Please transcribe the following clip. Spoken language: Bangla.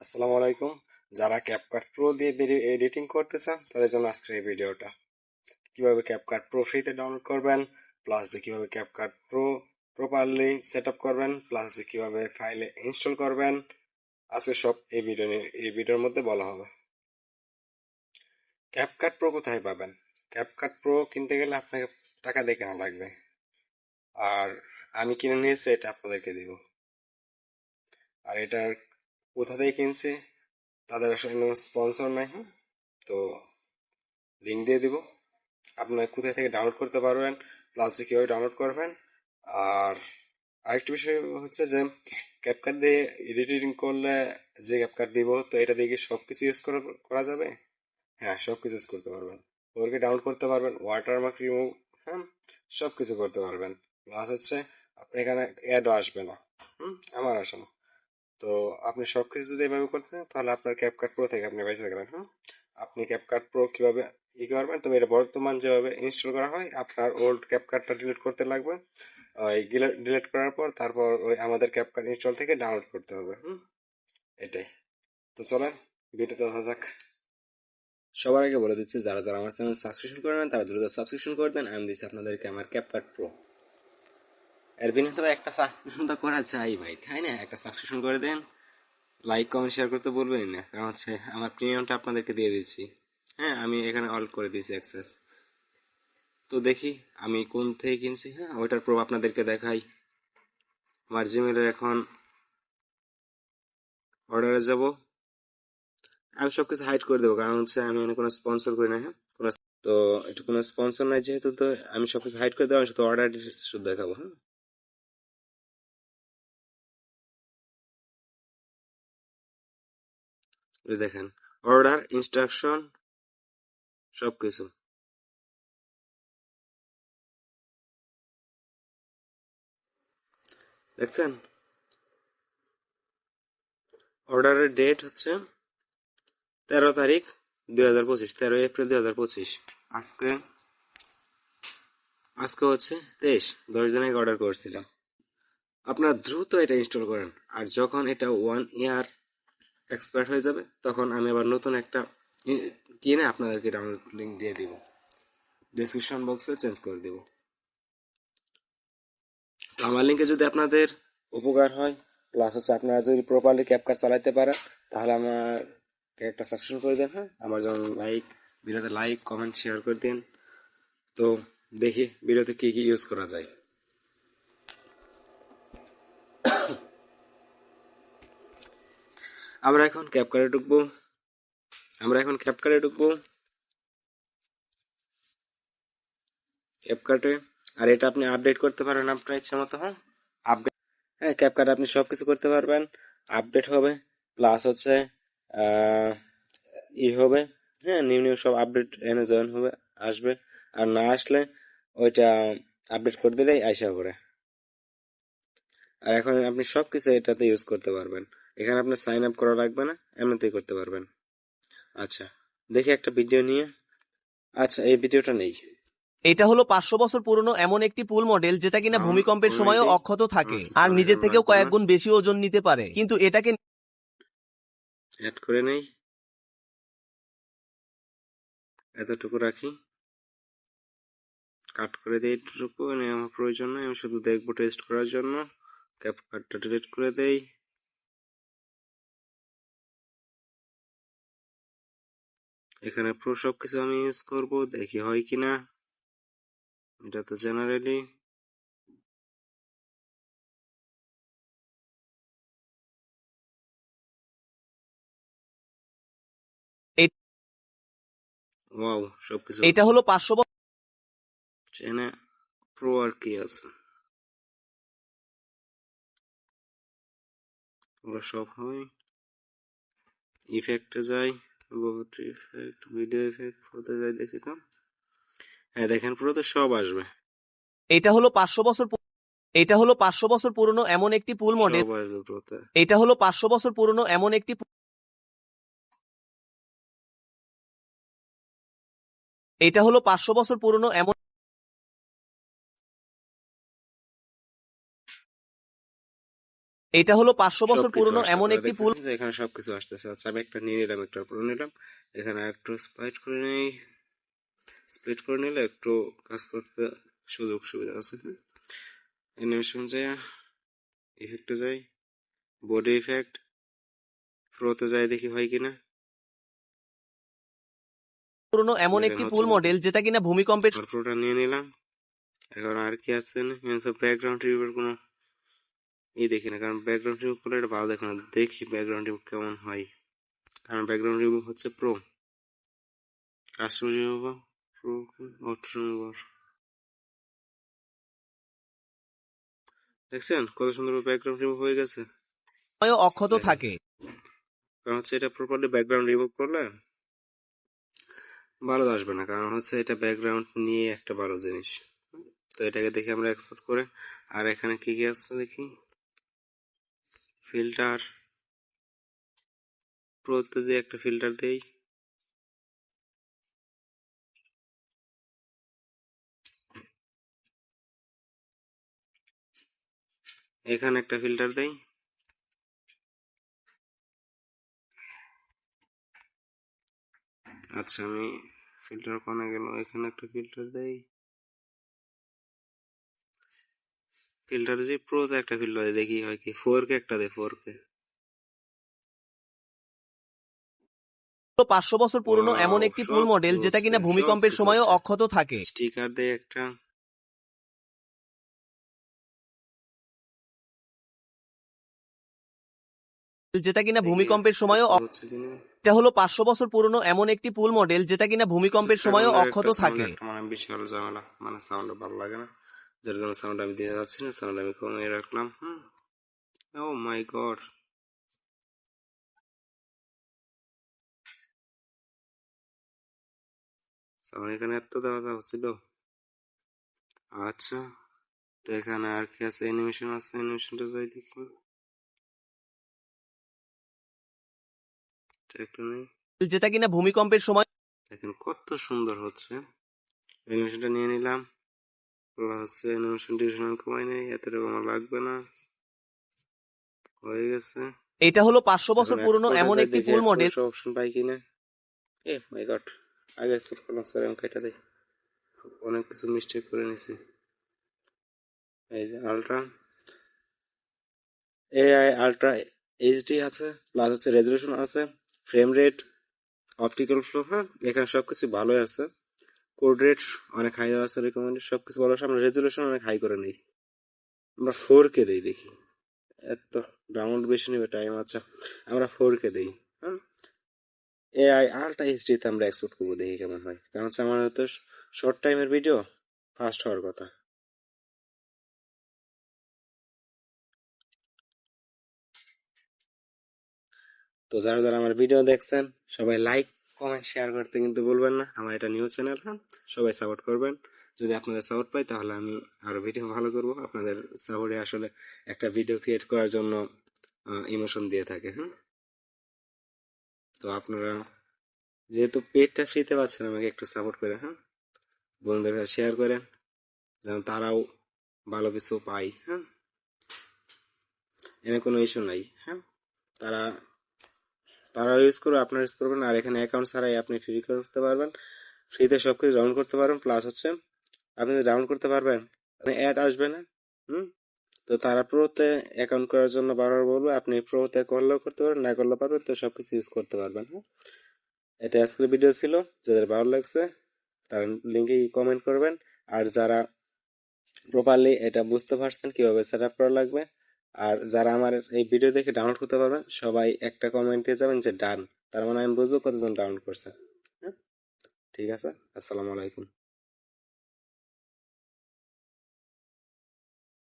আসসালামু আলাইকুম। যারা ক্যাপকাট প্রো দিয়ে ভিডিও এডিটিং করতে চান তাদের জন্য আজকের এই ভিডিওটা। কিভাবে ক্যাপকাট প্রো ফ্রিতে ডাউনলোড করবেন, প্লাস যে কিভাবে CapCut pro properly set up করবেন, প্লাস যে কিভাবে ফাইলে ইনস্টল করবেন, আজকে সব এই ভিডিওর মধ্যে বলা হবে। ক্যাপকাট প্রো কোথায় পাবেন? ক্যাপকাট প্রো কিনতে গেলে আপনাকে টাকা দিয়ে কেনা লাগবে, আর আমি কিনে নিয়েছি, এটা আপনাদেরকে দিব। আর এটার কোথা থেকে কিনছি তাদের আসলে কোনো স্পন্সর নাই, তো লিঙ্ক দিয়ে দিব, আপনার কোথায় থেকে ডাউনলোড করতে পারবেন, প্লাস যে কীভাবে ডাউনলোড করবেন। আর আরেকটি বিষয় হচ্ছে যে ক্যাপকাট দিয়ে এডিটিং করলে যে ক্যাপকাট দিব, তো এটা দিয়ে কি সব কিছু ইউজ করা যাবে? হ্যাঁ, সব কিছু ইউজ করতে পারবেন। ওদেরকে ডাউনলোড করতে পারবেন, ওয়াটারমার্ক রিমুভ, হ্যাঁ, সব কিছু করতে পারবেন। প্লাস হচ্ছে আপনি এখানে অ্যাডও আসবে না, আমার আসে না। তো আপনি সব কিছু যদি এভাবে করতে চান তাহলে আপনার ক্যাপকাট প্রো থেকে আপনি বেঁচে গেলেন। আপনি ক্যাপকাট প্রো কিভাবে করবেন, তবে এটা বর্তমান যেভাবে ইনস্টল করা হয়, আপনার ওল্ড ক্যাপকাটটা ডিলিট করতে লাগবে। ওই ডিলিট করার পর তারপর ওই আমাদের ক্যাপকাট ইনস্টল থেকে ডাউনলোড করতে হবে। এটাই। তো চলেন ভিডিওতে আসা যাক। সবার আগে বলে দিচ্ছি, যারা যারা আমার চ্যানেল সাবস্ক্রিপশন করে নেন তারা দ্রুত সাবস্ক্রিপশন করে দেন। আমি দিচ্ছি আপনাদেরকে আমার ক্যাপকাট প্রো। এর বিনিময়ে তবে একটা সাবস্ক্রিপশন তো করা চাই ভাই, তাই না? একটা সাবস্ক্রিপশন করে দেন, লাইক কমেন্ট শেয়ার করতে বলবেন না, কারণ হচ্ছে আমার প্রিমিয়ামটা আপনাদেরকে দিয়ে দিচ্ছি। হ্যাঁ, আমি এখানে অল করে দিয়েছি অ্যাক্সেস। তো দেখি আমি কোন থেকে কিনছি, হ্যাঁ ওইটার প্রুফ আপনাদেরকে দেখাই। আমার জিমেলের এখন অর্ডারে যাব, আমি সবকিছু হাইড করে দেবো, কারণ হচ্ছে আমি কোনো স্পন্সর করি না। হ্যাঁ, তো এটা কোনো স্পন্সর নাই যেহেতু, তো আমি সবকিছু হাইড করে দেবো, আমি শুধু অর্ডার ডিটেলস শুধু দেখাবো। হ্যাঁ, দেখেন, অর্ডার ইনস্ট্রাকশন সবকিছু দেখছেন। অর্ডারের ডেট হচ্ছে 13 তারিখ 2025, 13 এপ্রিল 2025। আজকে আজকে হচ্ছে 23, 10 দিন আগে অর্ডার করেছিলাম। আপনারা দ্রুত এটা ইনস্টল করেন, আর যখন এটা 1 ইয়ার এক্সপায়ার হয়ে যাবে তখন আমি আবার নতুন একটা কিনে আপনাদেরকে ডাউনলোড লিঙ্ক দিয়ে দিব, ডিসক্রিপশন বক্সে চেঞ্জ করে দিব। তো আমার লিঙ্কে যদি আপনাদের উপকার হয়, প্লাস হচ্ছে আপনারা যদি প্রপারলি ক্যাপকাট চালাতে পারেন, তাহলে আমার একটা সাবস্ক্রিপশন করে দেন। হ্যাঁ, আমার যেমন ভিডিওতে লাইক কমেন্ট শেয়ার করে দিন। তো দেখি ভিডিওতে কি কি ইউজ করা যায়। আমরা এখন ক্যাপকাটে ঢুকবো। ক্যাপকাটে, আর এটা আপনি আপডেট করতে পারেন আপনার ইচ্ছা মতো। হ্যাঁ, আপডেট, হ্যাঁ ক্যাপকাট আপনি সব কিছু করতে পারবেন, আপডেট হবে, প্লাস হচ্ছে হবে, হ্যাঁ নিউ নিউ সব আপডেট এনে জয়েন হবে, আসবে। আর না আসলে ওইটা আপডেট করে দিলেই আইসা পড়ে। আর এখন আপনি সব কিছু এটাতে ইউজ করতে পারবেন, এখানে আপনার সাইন আপ করা লাগবে না, এমনিতেই করতে পারবেন। আচ্ছা, দেখি একটা ভিডিও নিয়ে। আচ্ছা, এই ভিডিওটা নেই। এটা হলো 500 বছর পুরনো এমন একটি পুল মডেল যেটা কিনা ভূমিকম্পের সময়ও অক্ষত থাকে আর নিজের থেকেও কয়েক গুণ বেশি ওজন নিতে পারে, কিন্তু এটাকে অ্যাড করে নেই, এতটুকু রাখি, কাট করে দিই এতটুকু, আমার প্রয়োজন নয়, আমি শুধু দেখবো টেস্ট করার জন্য। ক্যাপকাটটা ডিলিট করে দেই। এখানে প্রো সব কিছু আমি ইউজ করবো, দেখি হয় কিনা। এটা তো জেনারেলি ওয়াও, সবকিছু এটা হলো 500 এখানে প্রো আর কি আছে, ওরা সব হয়। ইফেক্টে যাই, ইফেক্ট, ভিডিও ইফেক্ট হতে যাই, দেখি তো। হ্যাঁ দেখেন, প্রোতে সব আসবে, এটা হলো 500 বছর এটা হলো 500 বছর পুরনো এমন একটি পুল মডেল সব আসবে প্রোতে। এটা হলো 500 বছর পুরনো এমন একটি এটা হলো 500 বছর পুরনো এমন এটা হলো 500 বছর সবকিছু পুরনো আসছে, এমন আপনারা একটি পুল দেখতেছেন যে এখানে সবকিছু আসতেছে। আচ্ছা আমি একটা নিয়ে নিলাম, একটা পুরো নিলাম, এখানে একটু স্প্লাইট করে নেই, স্প্লিট করে নিলে একটু কাজ করতে সুযোগ সুবিধা আছে। অ্যানিমেশন যাই, ইফেক্টে যাই, বডি ইফেক্ট, প্রোতে যাই, দেখি হয় কিনা। পুরনো এমন দেখেন একটি হচ্ছে পুল নাকি, মডেল যেটা কিনা ভূমিকম্পের আর পুরোটা নিয়ে নিলাম। এখন আর কি আছে না, ব্যাকগ্রাউন্ড রিমুভের কোনো দেখি না, কারণ ব্যাকগ্রাউন্ড রিমুভ করলে এটা ভালো দেখে না। দেখি ব্যাকগ্রাউন্ড রিমুভ কেমন হয়, কারণ ব্যাকগ্রাউন্ড রিমুভ হচ্ছে pro, customer remover, pro, auto remover. দেখছেন কত সুন্দর ব্যাকগ্রাউন্ড রিমুভ হয়ে গেছে। সময়ও অক্ষত দেখেন, থাকে। কারণ হচ্ছে এটা প্রপারলি ব্যাকগ্রাউন্ড রিমুভ করলে ভালো আসবে না, কারণ হচ্ছে এটা ব্যাকগ্রাউন্ড নিয়ে একটা ভালো জিনিস। তো এটাকে দেখি আমরা এক্সপোর্ট করে। আর এখানে কি কি আছে দেখি, ফিল্টার, প্রোতে যে একটা ফিল্টার দেই, এখানে একটা ফিল্টার দেই। আচ্ছা আমি ফিল্টার কোনে গেল, এখানে একটা ফিল্টার দেই, ফিল্টার যে প্রোতে একটা ফিল্টার দেই, দেখি হয় কি, 4K একটা দেই, 4K। 500 বছর পুরনো ওয়াও, এমন একটি পুল সব মডেল কিছু যেটা হচ্ছে, কিনা দেখেন সব ভূমিকম্পের কিছু সময়ও হচ্ছে। অক্ষত থাকে। স্টিকার দেই একটা, যেটা কিনা দেখি ভূমিকম্পের সময়ও এক্সপোর্ট হচ্ছে কিনা। এটা হলো 500 বছর পুরনো এমন একটি পুল মডেল যেটা কিনা ভূমিকম্পের সময়ও সাউন্ডের অক্ষত একটা সাউন্ড থাকে। একটা মানে বিশাল ঝামেলা, মানে সাউন্ড ভালো লাগে না, যার জন্য সাউন্ড আমি দিতে যাচ্ছি না, সাউন্ড আমি কমিয়ে রাখলাম। ও মাই গড, সাউন্ড এখানে এত দেওয়া হচ্ছিল। আচ্ছা, তো এখানে আর কি আছে, অ্যানিমেশন আছে, অ্যানিমেশনটা যাই দেখি, এটা একটু নেই। যেটা কিনা ভূমিকম্পের সময় দেখেন কত সুন্দর হচ্ছে, অ্যানিমেশনটা নিয়ে নিলাম। প্লাস হচ্ছে অ্যানিমেশন ডিউরেশন আমি কমাই নেই, এতটুকু আমার লাগবে না, হয়ে গেছে। এটা হলো 500 এখন বছর পুরনো এক্সপোর্টে এমন যাই, একটি দেখি পুল মডেল এক্সপোর্টের অপশন পাই কিনা। এ মাই গড, আগে এক্সপোর্ট করলাম, স্যার আমি কেটে দিই, অনেক কিছু মিস্টেক করে নিছি। এই যে আলট্রা, এআই আলট্রা এইচডি আছে, প্লাস হচ্ছে রেজলিউশন আছে, ফ্রেম রেট, অপটিক্যাল ফ্লো, হ্যাঁ এখানে সবকিছু ভালোই আছে। কোড রেট অনেক হাই দেওয়া আছে, রিকমেন্ডেড, সবকিছু ভালো আছে। আমরা রেজলিউশন অনেক হাই করে নিই, আমরা 4K দিই, দেখি এত ডাউনলোড বেশি নেবে টাইম। আচ্ছা আমরা 4K দিই, হ্যাঁ এআই আলট্রা এইচডিতে আমরা এক্সপোর্ট করবো, দেখি কেমন হয়, কারণ হচ্ছে আমার তো শর্ট টাইমের ভিডিও, ফাস্ট হওয়ার কথা। তো যারা যারা আমার ভিডিও দেখছেন সবাই লাইক কমেন্ট শেয়ার করতে কিন্তু ভুলবেন না, আমার এটা নিউজ চ্যানেল, হ্যাঁ সবাই সাপোর্ট করবেন। যদি আপনাদের সাপোর্ট পাই তাহলে আমি আরো ভিডিও ভালো করব, আপনাদের সাপোর্টে আসলে একটা ভিডিও ক্রিয়েট করার জন্য ইমোশন দিয়ে থাকে। হ্যাঁ তো আপনারা যেহেতু পেজটা ফ্রিতে পাচ্ছেন, আমাকে একটু সাপোর্ট করে, হ্যাঁ বন্ধুদের কাছে শেয়ার করেন, যেন তারাও ভালো কিছু পায়। হ্যাঁ এনে কোনো ইস্যু নাই, হ্যাঁ তারা তারা ইউজ করবে, আপনারা ইউজ করবেন। আর এখানে অ্যাকাউন্ট ছাড়াই আপনি ফ্রি করতে পারবেন, ফ্রিতে সবকিছু ডাউনলোড করতে পারবেন। প্লাস হচ্ছে আপনি যদি ডাউনলোড করতে পারবেন, আপনি অ্যাড আসবে না। হুম তো তারা প্রোতে অ্যাকাউন্ট করার জন্য বারবার বলবে, আপনি প্রোতে করলেও করতে পারবেন, না করলেও পারবেন, তো সবকিছু ইউজ করতে পারবেন। হ্যাঁ এটা আজকের ভিডিও ছিল, যাদের ভালো লাগছে তারা লিঙ্কে কমেন্ট করবেন। আর যারা প্রপারলি এটা বুঝতে পারছেন কিভাবে সেট আপ করা লাগবে, আর যারা আমার এই ভিডিও দেখে ডাউনলোড করতে পারবেন, সবাই একটা কমেন্ট দিয়ে যাবেন যে ডান, তার মানে আমি বুঝবো কতজন ডাউনলোড করছে। হ্যাঁ ঠিক আছে, আসসালামু আলাইকুম।